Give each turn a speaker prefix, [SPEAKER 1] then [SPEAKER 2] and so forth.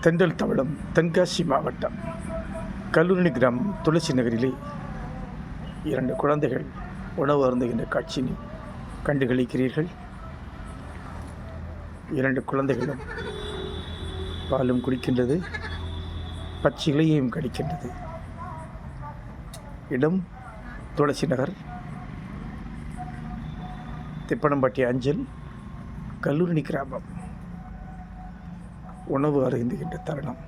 [SPEAKER 1] தென்றல் தவளம் தென்காசி மாவட்டம் கல்லூரணி கிராமம் துளசி நகரிலே 2 குழந்தைகள் உணவு அருந்துகின்ற காட்சியினை கண்டுகளிக்கிறீர்கள். 2 குழந்தைகளும் பாலும் குடிக்கின்றது, பச்சை இலையையும் கடிக்கின்றது. இடம் துளசி நகர், திப்பனம்பட்டி அஞ்சல், கல்லூரணி கிராமம். உணவு அருந்துகின்ற தருணம்.